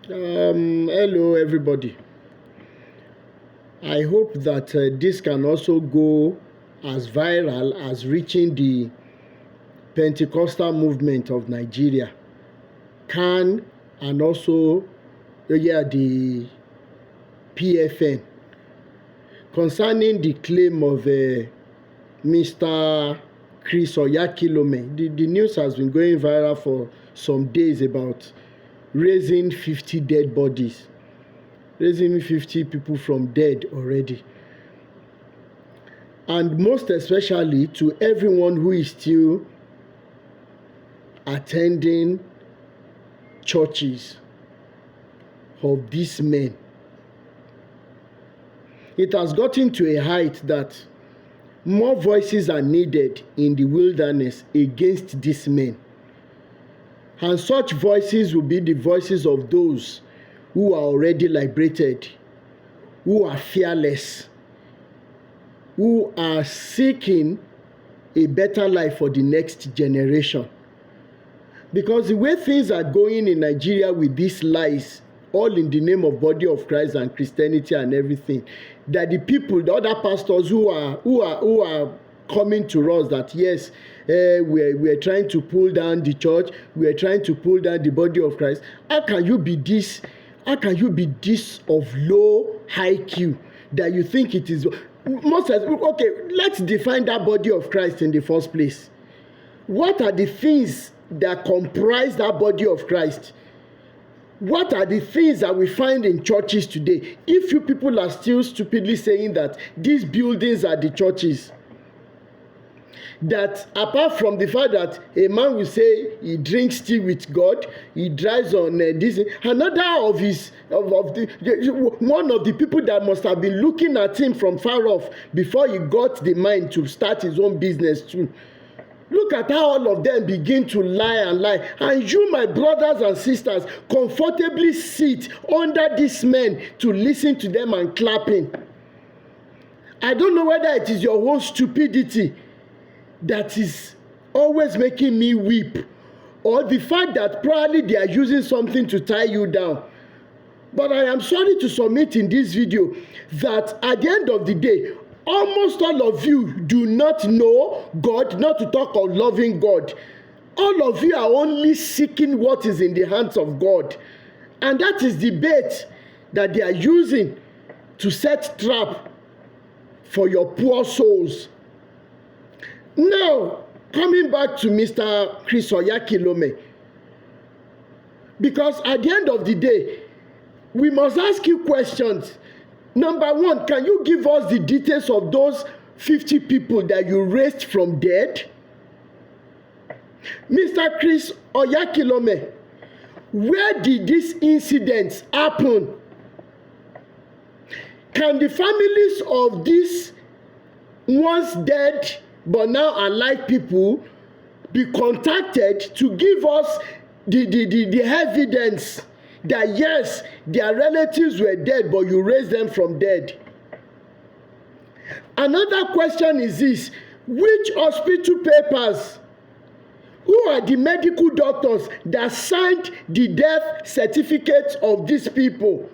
Hello, everybody. I hope that this can also go as viral as reaching the Pentecostal movement of Nigeria, can, and also the PFN concerning the claim of Mr. Chris OYAKHILOME. The news has been going viral for some days about raising 50 dead bodies, raising 50 people from dead already. And most especially to everyone who is still attending churches of these men. It has gotten to a height that more voices are needed in the wilderness against these men. And such voices will be the voices of those who are already liberated, who are fearless, who are seeking a better life for the next generation. Because the way things are going in Nigeria with these lies, all in the name of body of Christ and Christianity and everything, that the people, the other pastors who are coming to us that yes, we're trying to pull down the church, we're trying to pull down the body of Christ. How can you be this of low IQ that you think it is? Okay, let's define that body of Christ in the first place. What are the things that comprise that body of Christ? What are the things that we find in churches today? If you people are still stupidly saying that these buildings are the churches, that apart from the fact that a man will say he drinks tea with God, he drives on this, another of one of the people that must have been looking at him from far off before he got the mind to start his own business too. Look at how all of them begin to lie. And you, my brothers and sisters, comfortably sit under these men to listen to them and clapping. I don't know whether it is your own stupidity that is always making me weep, or the fact that probably they are using something to tie you down. But I am sorry to submit in this video that at the end of the day, almost all of you do not know God, not to talk of loving God. All of you are only seeking what is in the hands of God. And that is the bait that they are using to set trap for your poor souls. Now, coming back to Mr. Chris OYAKHILOME, because at the end of the day, we must ask you questions. Number one, can you give us the details of those 50 people that you raised from dead? Mr. Chris OYAKHILOME, where did these incidents happen? Can the families of these once dead but now alive people be contacted to give us the evidence that yes, their relatives were dead, but you raised them from dead? Another question is this: which hospital papers, who are the medical doctors that signed the death certificates of these people?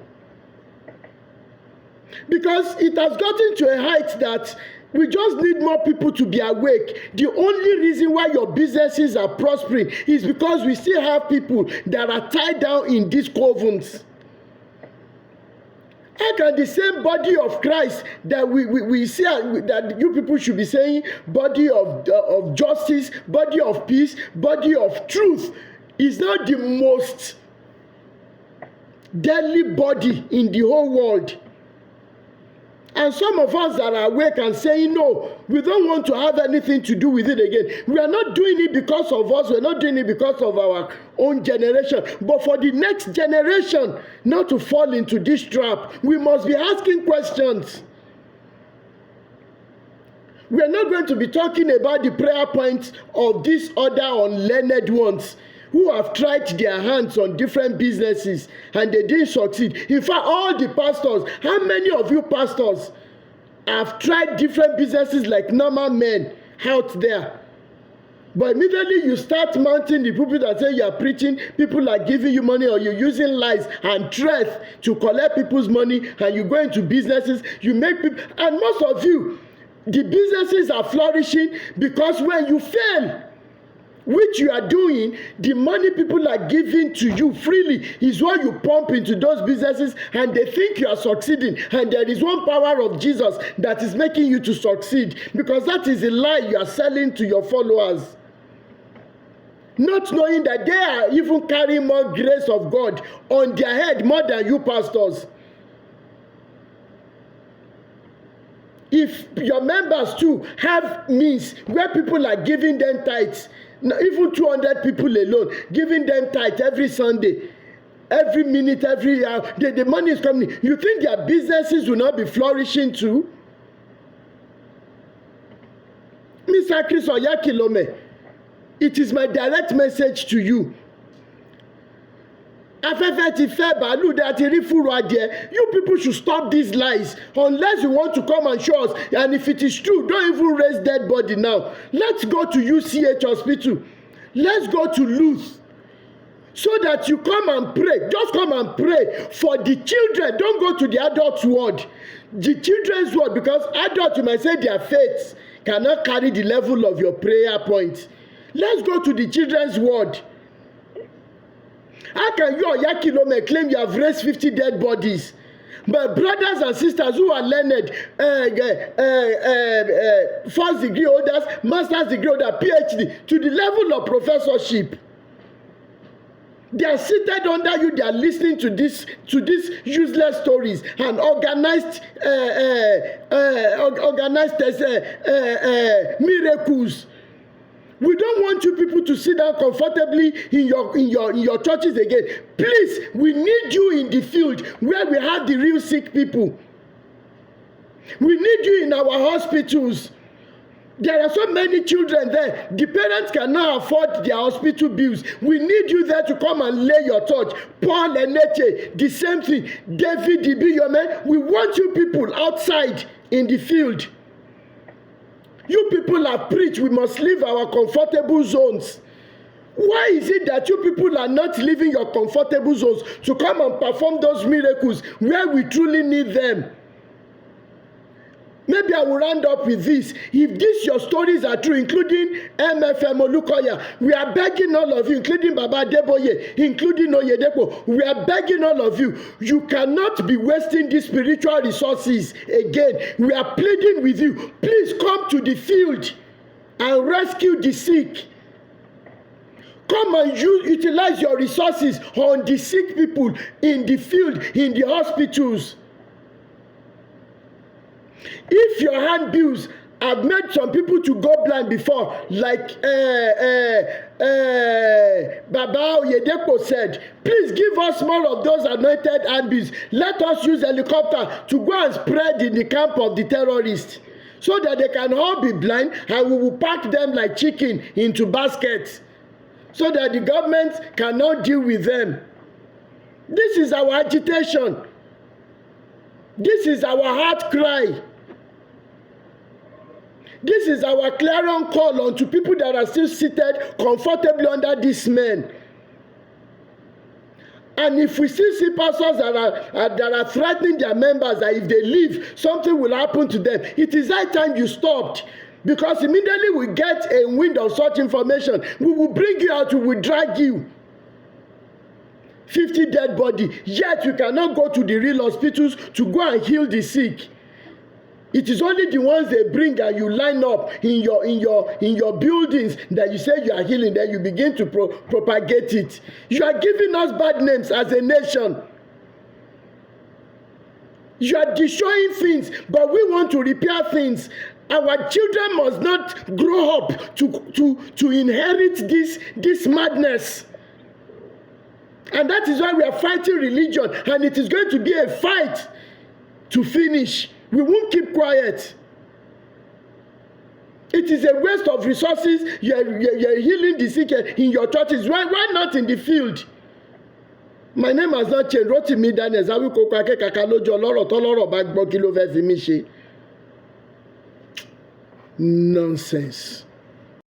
Because it has gotten to a height that we just need more people to be awake. The only reason why your businesses are prospering is because we still have people that are tied down in these covens. How can the same body of Christ that we see that you people should be saying body of justice, body of peace, body of truth, is not the most deadly body in the whole world? And some of us that are awake and saying, no, we don't want to have anything to do with it again. We are not doing it because of us. We're not doing it because of our own generation. But for the next generation not to fall into this trap, we must be asking questions. We are not going to be talking about the prayer points of these other unlearned ones who have tried their hands on different businesses and they didn't succeed. In fact, all the pastors, how many of you pastors have tried different businesses like normal men out there? But immediately you start mounting the pulpit and say you are preaching, people are giving you money, or you're using lies and threats to collect people's money, and you go into businesses, you make people, and most of you, the businesses are flourishing because when you fail, which you are doing, the money people are giving to you freely is what you pump into those businesses, and they think you are succeeding, and there is one power of Jesus that is making you to succeed, because that is a lie you are selling to your followers, not knowing that they are even carrying more grace of God on their head more than you pastors. If your members too have means where people are giving them tithes, even 200 people alone, giving them tithe every Sunday, every minute, every hour, the money is coming. You think their businesses will not be flourishing too? Mr. Chris OYAKHILOME, it is my direct message to you. Afẹ́fẹ́ ti fẹ́ bàálù dá ti rí fúru adìẹ. You people should stop these lies unless you want to come and show us. And if it is true, don't even raise dead body now. Let's go to UCH hospital. Let's go to Luz, so that you come and pray. Just come and pray for the children. Don't go to the adult ward. The children's ward, because adults, you might say their faith cannot carry the level of your prayer point. Let's go to the children's ward. How can you, OYAKHILOME, claim you have raised 50 dead bodies? But brothers and sisters who are learned, first degree holders, master's degree holders, PhD, to the level of professorship, they are seated under you. They are listening to these useless stories and organized miracles. We don't want you people to sit down comfortably in your churches again. Please, we need you in the field where we have the real sick people. We need you in our hospitals. There are so many children there. The parents cannot afford their hospital bills. We need you there to come and lay your touch. Paul and Neche, the same thing. David Ibiyome, we want you people outside in the field. You people have preached we must leave our comfortable zones. Why is it that you people are not leaving your comfortable zones to come and perform those miracles where we truly need them? Maybe I will round up with this. If these your stories are true, including MFM Olukoya, we are begging all of you, including Baba Deboye, including Oyedepo, we are begging all of you. You cannot be wasting these spiritual resources again. We are pleading with you. Please come to the field and rescue the sick. Come and utilize your resources on the sick people in the field, in the hospitals. If your hand bills have made some people to go blind before, like Baba Oyedepo said, please give us more of those anointed hand bills. Let us use helicopter to go and spread in the camp of the terrorists, so that they can all be blind, and we will pack them like chicken into baskets, so that the government cannot deal with them. This is our agitation. This is our heart cry. This is our clarion call on to people that are still seated comfortably under these men. And if we still see pastors that are threatening their members that if they leave, something will happen to them, it is high time you stopped. Because immediately we get a wind of such information, we will bring you out, we will drag you. 50 dead body, yet you cannot go to the real hospitals to go and heal the sick. It is only the ones they bring and you line up in your buildings that you say you are healing, then you begin to propagate it. You are giving us bad names as a nation. You are destroying things, but we want to repair things. Our children must not grow up to inherit this madness. And that is why we are fighting religion, and it is going to be a fight to finish. We won't keep quiet. It is a waste of resources. You're healing the sick in your churches. Why not in the field? My name has not changed. Rotimi Daniel Zawi Koko Ake Kakalojo Lọ́rọ̀ tọ́lọ́rọ̀ bá gbọ́ kí ló fẹ́ fi mí ṣe. Nonsense.